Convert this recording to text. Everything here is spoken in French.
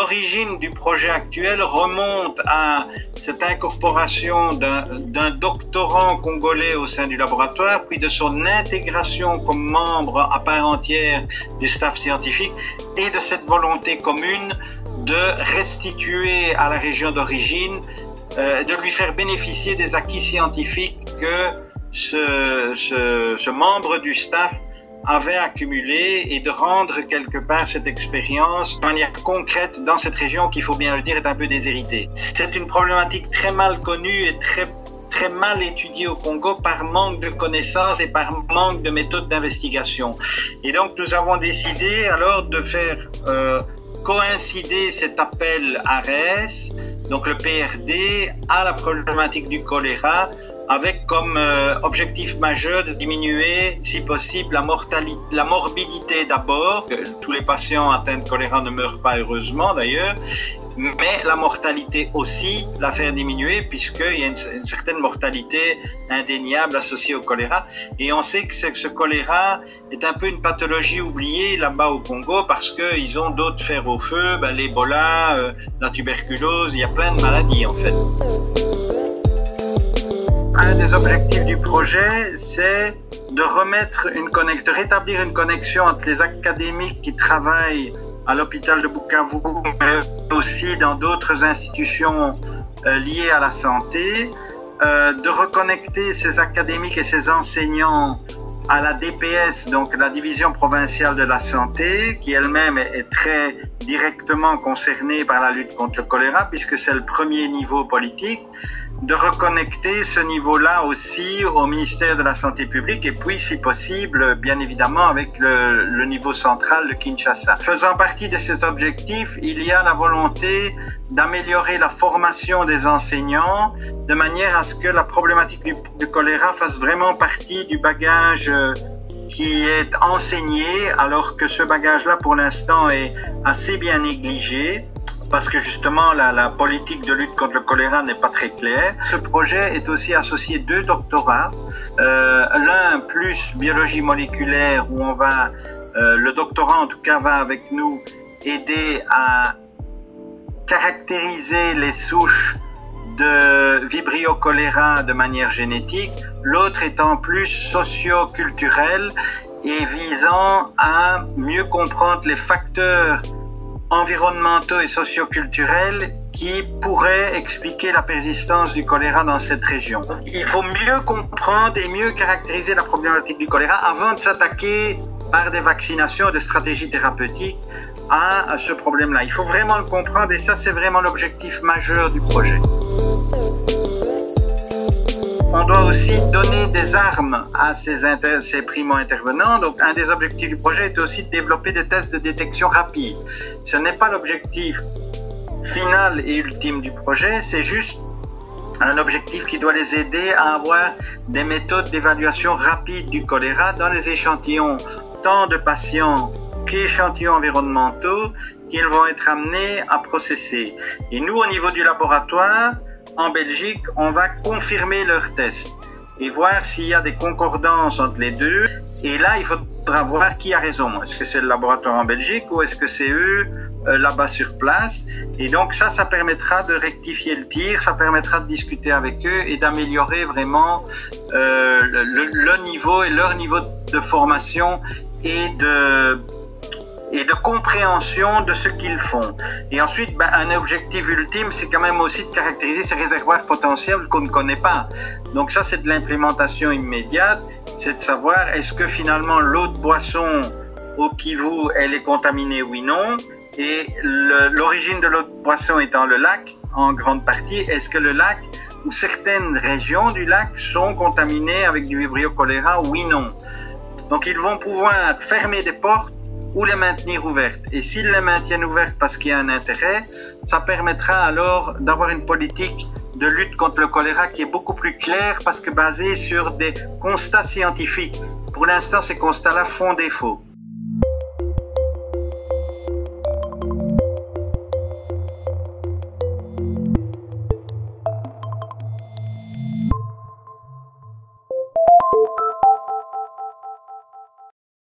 l'origine du projet actuel remonte à cette incorporation d'un doctorant congolais au sein du laboratoire, puis de son intégration comme membre à part entière du staff scientifique et de cette volonté commune de restituer à la région d'origine, de lui faire bénéficier des acquis scientifiques que ce membre du staff avait accumulé et de rendre quelque part cette expérience de manière concrète dans cette région qui, il faut bien le dire, est un peu déshéritée. C'est une problématique très mal connue et très mal étudiée au Congo par manque de connaissances et par manque de méthodes d'investigation. Et donc nous avons décidé alors de faire coïncider cet appel ARES, donc le PRD, à la problématique du choléra, avec comme objectif majeur de diminuer, si possible, la morbidité d'abord. Tous les patients atteints de choléra ne meurent pas, heureusement d'ailleurs, mais la mortalité aussi, la faire diminuer, puisqu'il y a une certaine mortalité indéniable associée au choléra. Et on sait que ce choléra est un peu une pathologie oubliée là-bas au Congo, parce qu'ils ont d'autres fers au feu, l'Ebola, la tuberculose, il y a plein de maladies en fait. Un des objectifs du projet, c'est de rétablir une connexion entre les académiques qui travaillent à l'hôpital de Bukavu, mais aussi dans d'autres institutions liées à la santé, de reconnecter ces académiques et ces enseignants à la DPS, donc la division provinciale de la santé, qui elle-même est très directement concernée par la lutte contre le choléra, puisque c'est le premier niveau politique, de reconnecter ce niveau-là aussi au ministère de la Santé publique et puis, si possible, bien évidemment, avec le niveau central de Kinshasa. Faisant partie de cet objectif, il y a la volonté d'améliorer la formation des enseignants de manière à ce que la problématique du choléra fasse vraiment partie du bagage qui est enseigné, alors que ce bagage-là, pour l'instant, est assez bien négligé, parce que justement la politique de lutte contre le choléra n'est pas très claire. Ce projet est aussi associé 2 doctorats, l'un plus biologie moléculaire, où on va, le doctorant en tout cas va avec nous aider à caractériser les souches de Vibrio choléra de manière génétique, l'autre étant plus socio-culturel et visant à mieux comprendre les facteurs environnementaux et socioculturels qui pourraient expliquer la persistance du choléra dans cette région. Il faut mieux comprendre et mieux caractériser la problématique du choléra avant de s'attaquer par des vaccinations, des stratégies thérapeutiques à ce problème-là. Il faut vraiment le comprendre et ça, c'est vraiment l'objectif majeur du projet. On doit aussi donner des armes à ces primo-intervenants. Donc, un des objectifs du projet est aussi de développer des tests de détection rapide. Ce n'est pas l'objectif final et ultime du projet, c'est juste un objectif qui doit les aider à avoir des méthodes d'évaluation rapide du choléra dans les échantillons, tant de patients qu'échantillons environnementaux qu'ils vont être amenés à processer. Et nous, au niveau du laboratoire, en Belgique, on va confirmer leurs tests et voir s'il y a des concordances entre les deux. Et là, il faudra voir qui a raison. Est-ce que c'est le laboratoire en Belgique ou est-ce que c'est eux là-bas sur place? Et donc ça permettra de rectifier le tir, ça permettra de discuter avec eux et d'améliorer vraiment le niveau et leur niveau de formation et de compréhension de ce qu'ils font. Et ensuite, un objectif ultime, c'est quand même aussi de caractériser ces réservoirs potentiels qu'on ne connaît pas. Donc ça, c'est de l'implémentation immédiate, c'est de savoir est-ce que finalement l'eau de boisson au Kivu, elle est contaminée, oui, non. Et l'origine de l'eau de boisson étant le lac, en grande partie, est-ce que le lac ou certaines régions du lac sont contaminées avec du Vibrio choléra, oui, non. Donc ils vont pouvoir fermer des portes ou les maintenir ouvertes. Et s'ils les maintiennent ouvertes parce qu'il y a un intérêt, ça permettra alors d'avoir une politique de lutte contre le choléra qui est beaucoup plus claire parce que basée sur des constats scientifiques. Pour l'instant, ces constats-là font défaut.